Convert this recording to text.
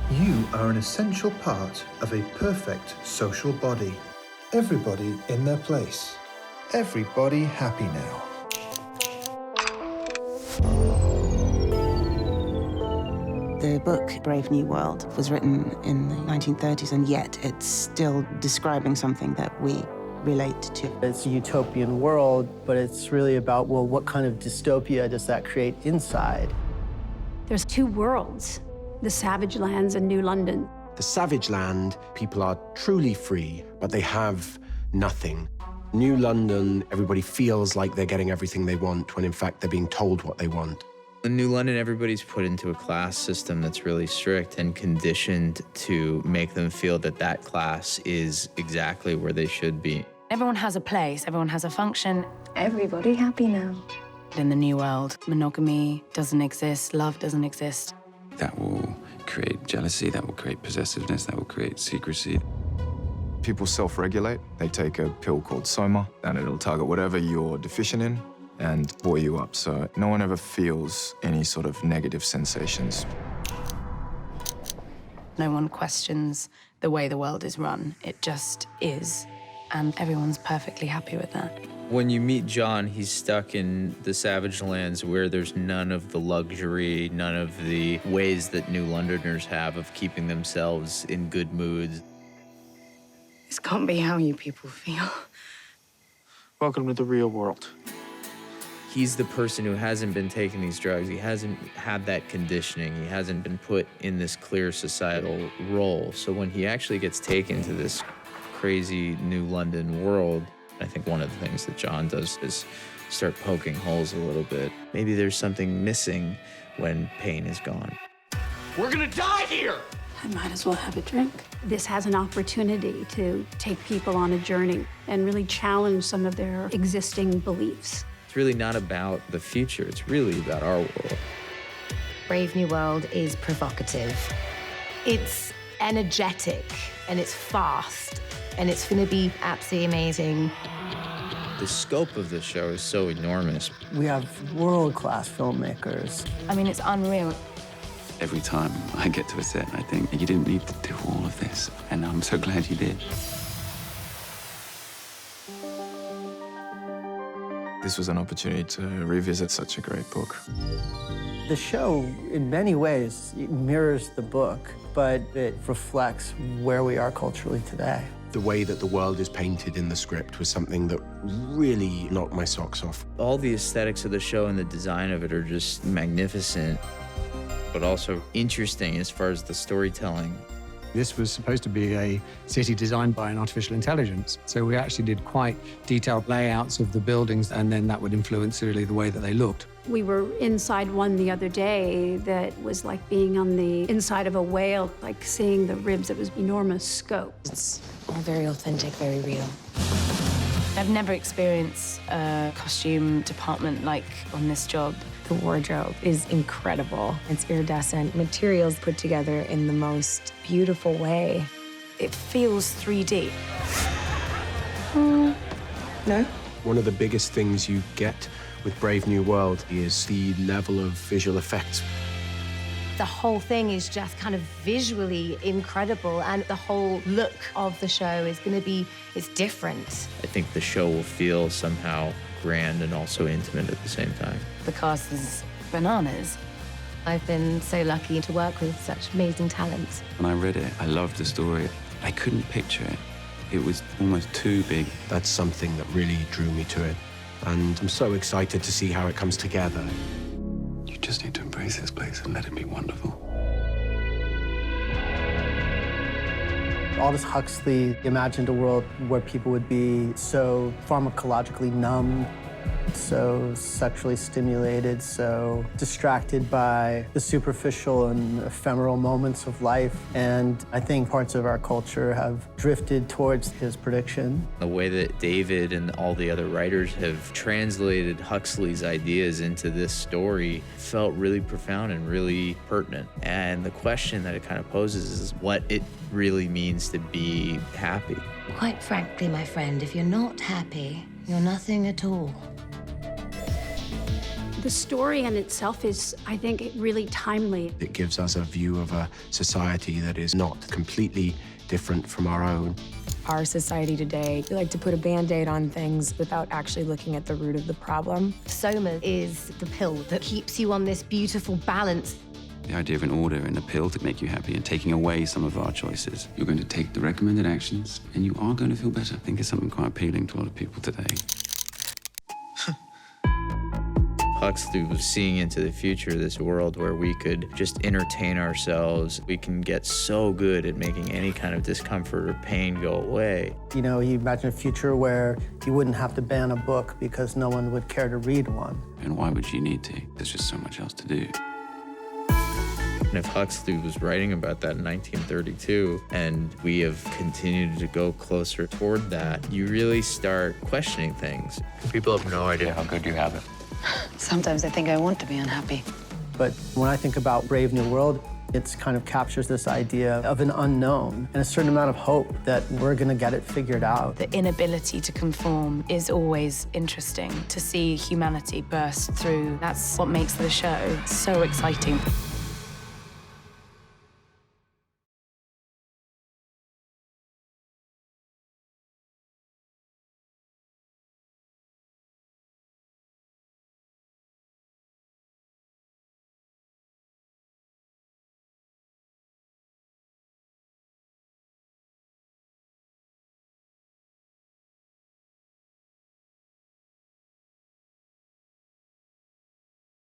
You are an essential part of a perfect social body. Everybody in their place. Everybody happy now. The book, Brave New World, was written in the 1930s, and yet it's still describing something that we relate to. It's a utopian world, but it's really about, well, what kind of dystopia does that create inside? There's two worlds, the savage lands and New London. The savage land, people are truly free, but they have nothing. New London, everybody feels like they're getting everything they want, when in fact they're being told what they want. In New London, everybody's put into a class system that's really strict and conditioned to make them feel that that class is exactly where they should be. Everyone has a place, everyone has a function. Everybody happy now. In the new world, monogamy doesn't exist, love doesn't exist. That will create jealousy, that will create possessiveness, that will create secrecy. People self-regulate. They take a pill called Soma, and it'll target whatever you're deficient in and buoy you up, so no one ever feels any sort of negative sensations. No one questions the way the world is run. It just is, and everyone's perfectly happy with that. When you meet John, he's stuck in the savage lands where there's none of the luxury, none of the ways that New Londoners have of keeping themselves in good moods. This can't be how you people feel. Welcome to the real world. He's the person who hasn't been taking these drugs. He hasn't had that conditioning. He hasn't been put in this clear societal role. So when he actually gets taken to this crazy New London world, I think one of the things that John does is start poking holes a little bit. Maybe there's something missing when pain is gone. We're gonna die here! I might as well have a drink. This has an opportunity to take people on a journey and really challenge some of their existing beliefs. It's really not about the future. It's really about our world. Brave New World is provocative. It's energetic, and it's fast, and it's gonna be absolutely amazing. The scope of the show is so enormous. We have world-class filmmakers. I mean, it's unreal. Every time I get to a set, I think, you didn't need to do all of this, and I'm so glad you did. This was an opportunity to revisit such a great book. The show, in many ways, it mirrors the book, but it reflects where we are culturally today. The way that the world is painted in the script was something that really knocked my socks off. All the aesthetics of the show and the design of it are just magnificent, but also interesting as far as the storytelling. This was supposed to be a city designed by an artificial intelligence. So we actually did quite detailed layouts of the buildings, and then that would influence really the way that they looked. We were inside one the other day that was like being on the inside of a whale, like seeing the ribs. It was enormous scope. It's very authentic, very real. I've never experienced a costume department like on this job. The wardrobe is incredible. It's iridescent, materials put together in the most beautiful way. It feels 3D. No? One of the biggest things you get with Brave New World is the level of visual effects. The whole thing is just kind of visually incredible, and the whole look of the show is going to be, it's different. I think the show will feel somehow grand and also intimate at the same time. The cast is bananas. I've been so lucky to work with such amazing talent. When I read it, I loved the story. I couldn't picture it. It was almost too big. That's something that really drew me to it. And I'm so excited to see how it comes together. You just need to embrace this place and let it be wonderful. Aldous Huxley imagined a world where people would be so pharmacologically numb, so sexually stimulated, so distracted by the superficial and ephemeral moments of life. And I think parts of our culture have drifted towards his prediction. The way that David and all the other writers have translated Huxley's ideas into this story felt really profound and really pertinent. And the question that it kind of poses is what it really means to be happy. Quite frankly, my friend, if you're not happy, you're nothing at all. The story in itself is, I think, really timely. It gives us a view of a society that is not completely different from our own. Our society today, we like to put a Band-Aid on things without actually looking at the root of the problem. Soma is the pill that keeps you on this beautiful balance. The idea of an order and a pill to make you happy and taking away some of our choices. You're going to take the recommended actions and you are going to feel better. I think it's something quite appealing to a lot of people today. Huxley was seeing into the future, this world where we could just entertain ourselves. We can get so good at making any kind of discomfort or pain go away. You know, you imagine a future where you wouldn't have to ban a book because no one would care to read one. And why would you need to? There's just so much else to do. And if Huxley was writing about that in 1932, and we have continued to go closer toward that, you really start questioning things. People have no idea how good you have it. Sometimes I think I want to be unhappy. But when I think about Brave New World, it kind of captures this idea of an unknown and a certain amount of hope that we're going to get it figured out. The inability to conform is always interesting. To see humanity burst through, that's what makes the show so exciting.